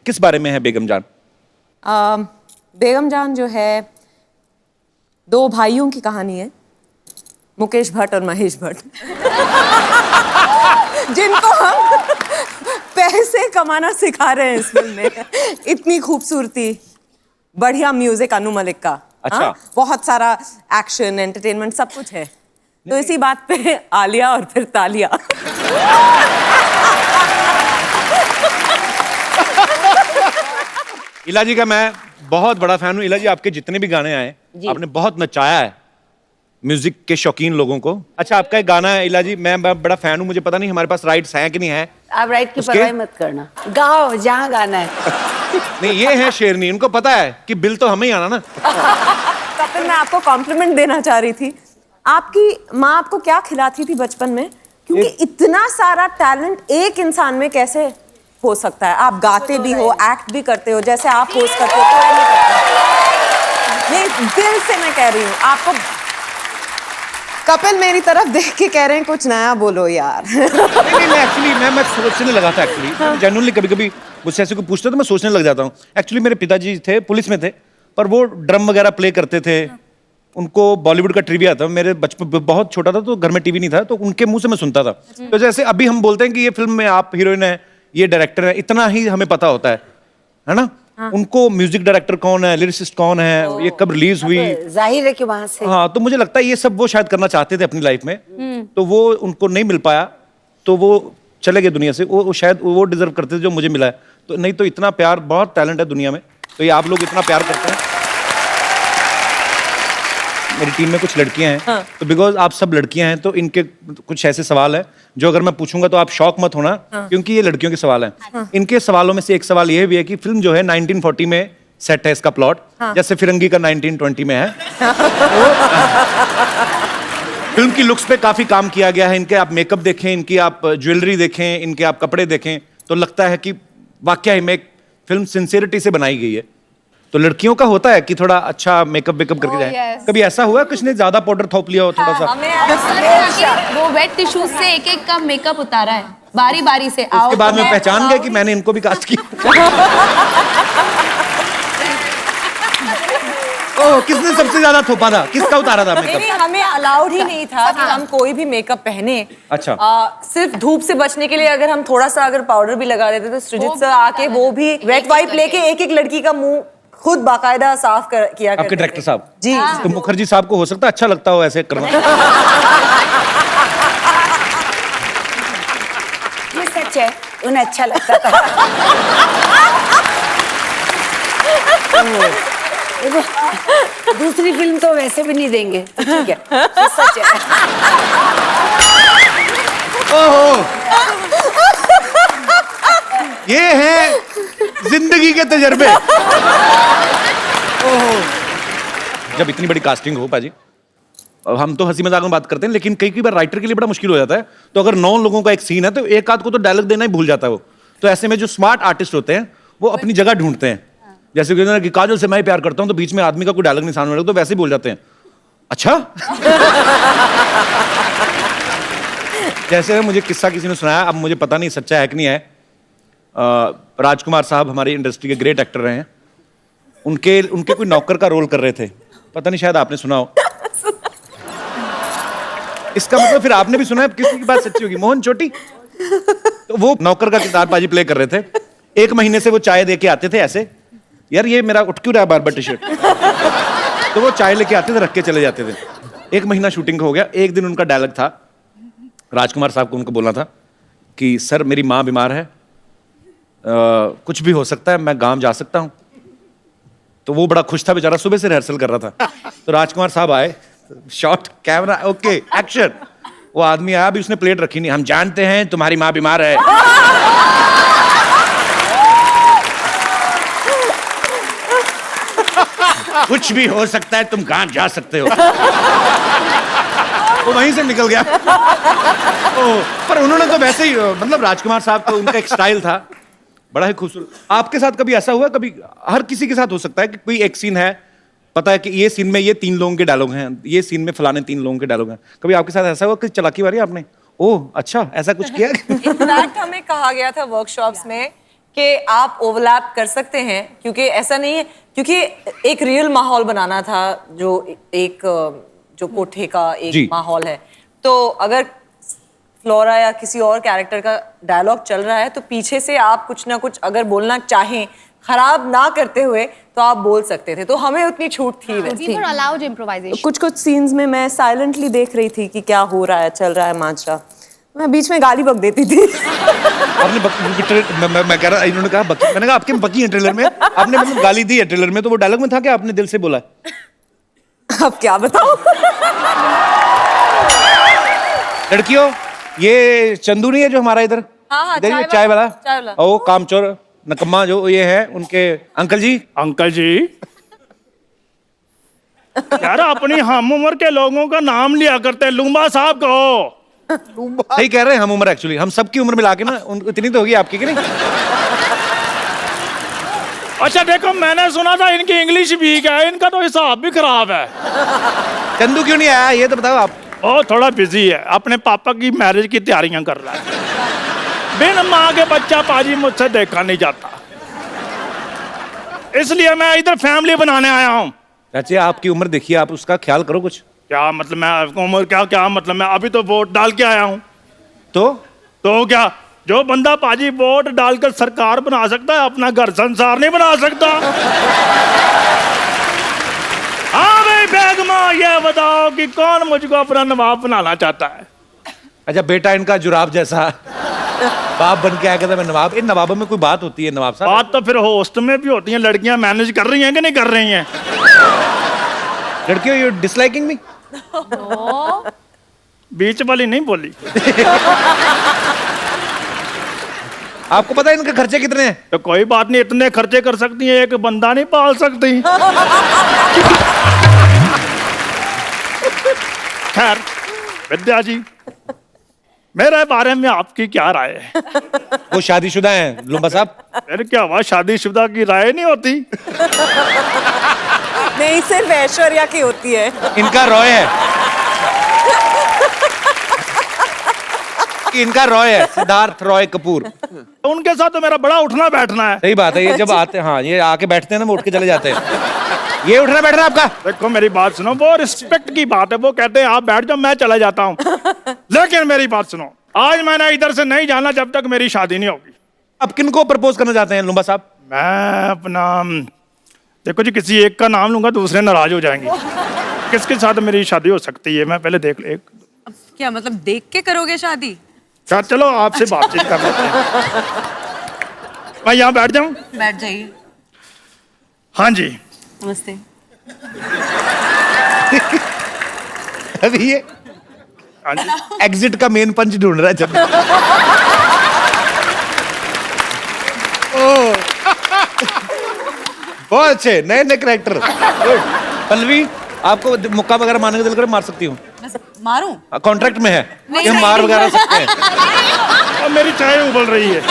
किस बारे में है बेगम जान? बेगम जान जो है 2 भाइयों की कहानी है, मुकेश भट्ट और महेश भट्ट जिनको हम पैसे कमाना सिखा रहे हैं इस फिल्म में। इतनी खूबसूरती, बढ़िया म्यूजिक अनु मलिक का। अच्छा। बहुत सारा एक्शन, एंटरटेनमेंट, सब कुछ है। तो इसी बात पे आलिया और फिर तालिया। इला जी का मैं बहुत बड़ा फैन हूँ। इला जी, आपके जितने भी गाने आए आपने बहुत नचाया है म्यूजिक के शौकीन लोगों को। अच्छा, आपका एक गाना है इला जी, मैं बड़ा फैन हूँ, मुझे पता नहीं हमारे पास राइट्स हैं कि नहीं है। आप राइट की परवाह मत करना, गाओ जहाँ गाना है। नहीं, ये है शेरनी, इनको पता है कि बिल तो हमें ही आना ना। कपिल, मैं आपको कॉम्प्लीमेंट देना चाह रही थी। आपकी माँ आपको क्या खिलाती थी बचपन में? क्योंकि इतना सारा टैलेंट एक इंसान में कैसे हो सकता है? आप गाते भी हो, एक्ट भी करते हो, जैसे आप होस्ट करते हो, कोई नहीं करता। नहीं, दिल से मैं कह रही हूँ आपको। कपिल मेरी तरफ देख के कह रहे हैं कुछ नया बोलो यार। नहीं, मैं एक्चुअली मैं सोचने लगा था एक्चुअली। जेन्युइनली कभी-कभी मुझसे ऐसे कोई पूछता तो मैं सोचने लग जाता हूँ। एक्चुअली मेरे पिताजी थे, पुलिस में थे, पर वो ड्रम वगैरह प्ले करते थे। उनको बॉलीवुड का ट्रिविया था। मेरे बचपन बहुत छोटा था तो घर में टीवी नहीं था, तो उनके मुंह से मैं सुनता था। तो जैसे अभी हम बोलते हैं कि ये फिल्म में आप हीरोइन है, ये डायरेक्टर है, इतना ही हमें पता होता है ना? उनको म्यूजिक डायरेक्टर कौन है, लिरिसिस्ट कौन है, ये कब रिलीज हुई, जाहिर है कि वहां से। हाँ, तो मुझे लगता है ये सब वो शायद करना चाहते थे अपनी लाइफ में, तो वो उनको नहीं मिल पाया, तो वो चले गए दुनिया से। वो शायद वो डिजर्व करते थे जो मुझे मिला है। तो नहीं तो इतना प्यार, बहुत टैलेंट है दुनिया में, तो ये आप लोग इतना प्यार करते हैं। मेरी टीम में कुछ लड़कियां हैं, तो बिकॉज आप सब लड़कियां हैं तो इनके कुछ ऐसे सवाल है जो अगर मैं पूछूंगा तो आप शॉक मत होना, क्योंकि ये लड़कियों के सवाल हैं। इनके सवालों में से एक सवाल ये भी है कि फिल्म जो है 1940 में सेट है इसका प्लॉट, जैसे फिरंगी का 1920 में है। फिल्म की लुक्स पे काफी काम किया गया है। इनके आप मेकअप देखें, इनकी आप ज्वेलरी देखें, इनके आप कपड़े देखें, तो लगता है कि वाकई में एक फिल्म सिंसियरिटी से बनाई गई है। तो लड़कियों का होता है कि थोड़ा अच्छा मेकअप वेकअप करके जाए। कभी ऐसा हुआ कुछ ने ज्यादा पाउडर थोप लिया हो थोड़ा सा? वो वेट टिश्यूज से एक एक का मेकअप उतारा है बारी बारी से। उसके बाद में पहचान गए कि मैंने इनको भी कास्ट किया। ओह, किसने सबसे ज्यादा थोपा था? किसका उतारा था मेकअप? नहीं, हमें अलाउड ही नहीं था कि हम कोई भी मेकअप पहने। अच्छा। सिर्फ धूप से बचने के लिए अगर हम थोड़ा सा अगर पाउडर भी लगा देते तो सृजित सर आके वो भी वेट वाइप लेके एक एक लड़की का मुंह खुद बाकायदा साफ किया करते आपके डायरेक्टर साहब जी। तो मुखर्जी साहब को हो सकता है अच्छा लगता हो ऐसे करना। ये सच है, उन्हें अच्छा लगता था। दूसरी फिल्म तो वैसे भी नहीं देंगे, तो ठीक है, तो सच है। ओहो, ये है जिंदगी के तजर्बे। ओहो, जब इतनी बड़ी कास्टिंग हो पाजी, हम तो हंसी मजाक में बात करते हैं, लेकिन कई बार राइटर के लिए बड़ा मुश्किल हो जाता है। तो अगर 9 लोगों का एक सीन है तो एक आध को तो डायलॉग देना ही भूल जाता है वो। तो ऐसे में जो स्मार्ट आर्टिस्ट होते हैं वो अपनी जगह ढूंढते हैं। जैसे कि काजल से मैं प्यार करता हूं, तो बीच में आदमी का कोई डायलॉग नहीं सामने वाला तो वैसे ही बोल जाते हैं, अच्छा। जैसे मुझे किस्सा किसी ने सुनाया, अब मुझे पता नहीं सच्चा है कि नहीं है। राजकुमार साहब हमारी इंडस्ट्री के ग्रेट एक्टर रहे हैं। उनके कोई नौकर का रोल कर रहे थे, पता नहीं शायद आपने सुना हो। इसका मतलब फिर आपने भी सुना है, किसी की बात सच्ची होगी। मोहन चोटी, तो वो नौकर का किरदार पाजी प्ले कर रहे थे। 1 महीने से वो चाय दे के आते थे ऐसे, यार ये मेरा उठ क्यों रहा है बार-बार टी शर्ट। तो वो चाय लेके आते थे, रख के चले जाते थे। 1 महीना शूटिंग हो गया। एक दिन उनका डायलॉग था, राजकुमार साहब को उनको बोलना था कि सर मेरी माँ बीमार है, कुछ भी हो सकता है, मैं गांव जा सकता हूँ। तो वो बड़ा खुश था बेचारा, सुबह से रिहर्सल कर रहा था। तो राजकुमार साहब आए, शॉट, कैमरा, ओके, एक्शन। वो आदमी आया, अभी उसने प्लेट रखी नहीं। हम जानते हैं तुम्हारी माँ बीमार है। कुछ भी हो सकता है, तुम गांव जा सकते हो। वो वहीं से निकल गया। पर उन्होंने तो वैसे ही, मतलब राजकुमार साहब को उनका एक स्टाइल था बड़ा ही खूबसूरत। आपके साथ कभी ऐसा हुआ? कभी हर किसी के साथ हो सकता है कि कोई एक सीन है, पता है कि ये सीन में ये 3 लोगों के डायलॉग हैं, ये सीन में फलाने 3 लोगों के डायलॉग हैं। कभी आपके साथ ऐसा हुआ कि चलाकी मारी आपने? ओह अच्छा, ऐसा कुछ किया? इनफैक्ट हमें कहा गया था वर्कशॉप्स में कि आप ओवरलैप कर सकते हैं, क्योंकि ऐसा नहीं है, क्योंकि एक रियल माहौल बनाना था, जो एक जो कोठे का जी। एक माहौल है, तो अगर फ्लोरा या किसी और कैरेक्टर का डायलॉग चल रहा है तो पीछे से आप कुछ ना कुछ अगर बोलना चाहें, खराब ना करते हुए, तो आप बोल सकते थे, तो हमें उतनी छूट थी वैसे। We were allowed improvisation. कुछ सीन्स में मैं साइलेंटली देख रही थी कि क्या हो रहा है, चल रहा है माजरा, मैं बीच में गाली बक देती थी। आपने मैं कह रहा, इन्होंने कहा बकी, मैंने कहा आपके बकी है ट्रेलर में, आपने मतलब गाली दी है ट्रेलर में, तो वो डायलॉग में था कि आपने दिल से बोला है? अब क्या बताऊं? लड़कियों, ये चंदू नहीं है जो हमारा इधर, हाँ, इधर ये चाय वाला, वाला। ओ कामचोर नकम्मा जो ये है, उनके अंकल जी। अंकल जी यार अपनी हम उम्र के लोगों का नाम लिया करते हैं, लूंबा साहब कहो। सही कह रहे हैं, हम उम्र एक्चुअली हम सबकी उम्र मिला के ना इतनी तो होगी आपकी कि नहीं? अच्छा देखो, मैंने सुना था इनकी इंग्लिश वीक है, इनका तो हिसाब भी खराब है। चंदू क्यों नहीं आया ये तो बताओ आप। ओ थोड़ा बिजी है, अपने पापा की मैरिज की तैयारियां कर रहा है। बिन माँ के बच्चा पाजी मुझसे देखा नहीं जाता, इसलिए मैं इधर फैमिली बनाने आया हूँ। चाची आपकी उम्र देखिए, आप उसका ख्याल करो कुछ। क्या मतलब मैं उम्र क्या मतलब, मैं अभी तो वोट डाल के आया हूँ। तो क्या, जो बंदा पाजी वोट डालकर सरकार बना सकता है, अपना घर संसार नहीं बना सकता। हाँ भाई बेगमा, ये बताओ कि कौन मुझको अपना नवाब बनाना चाहता है? अच्छा बेटा इनका जुराब जैसा बाप बन के आया, कहता मैं नवाब। इन नवाबों में कोई बात होती है नवाब साहब? बात तो फिर होस्ट में भी होती है, लड़कियां मैनेज कर रही हैं कि नहीं कर रही हैं? लड़कियों यू डिसलाइकिंग मी? बीच वाली नहीं बोली। आपको पता है इनके खर्चे कितने हैं? तो कोई बात नहीं, इतने खर्चे कर सकती हैं, एक बंदा नहीं पाल सकती। खैर विद्या जी, मेरे बारे में आपकी क्या राय है? वो शादीशुदा हैं लुम्बा साहब। फिर क्या हुआ, शादीशुदा की राय नहीं होती? नहीं, सिर्फ ऐश्वर्या की होती है। इनका रॉय है, इनका रॉय है, सिद्धार्थ रॉय कपूर। तो उनके साथ तो मेरा बड़ा उठना बैठना है। सही बात है, ये जब आते हैं, हाँ ये आके बैठते हैं ना, वो उठ के चले जाते हैं। ये उठना बैठना आपका। देखो मेरी बात सुनो, वो रिस्पेक्ट की बात है, वो कहते हैं आप बैठ जाओ मैं चला जाता हूँ। लेकिन मेरी बात सुनो, आज मैंने इधर से नहीं जाना जब तक मेरी शादी नहीं होगी। अब किनको प्रपोज करना चाहते हैं लुम्बा साहब? मैं अपना, देखो जी, किसी एक का नाम लूंगा दूसरे नाराज हो जाएंगे। किसके साथ मेरी शादी हो सकती है, मैं पहले देख एक। क्या मतलब देख के करोगे शादी? अच्छा चलो आपसे बातचीत कर लेते हैं। मैं यहाँ बैठ जाऊँ? बैठ जाइए। हाँ जी। नमस्ते। अभी ये हाँ जी। एग्जिट का मेन पंच ढूंढ रहा है जब। बहुत अच्छे नए नए कैरेक्टर। पल्लवी, आपको मुक्का वगैरह मारने का दिल करे मार सकती हूँ? मारूं? कॉन्ट्रैक्ट में है कि हम मार वगैरह सकते हैं। अब मेरी चाय उबल रही है।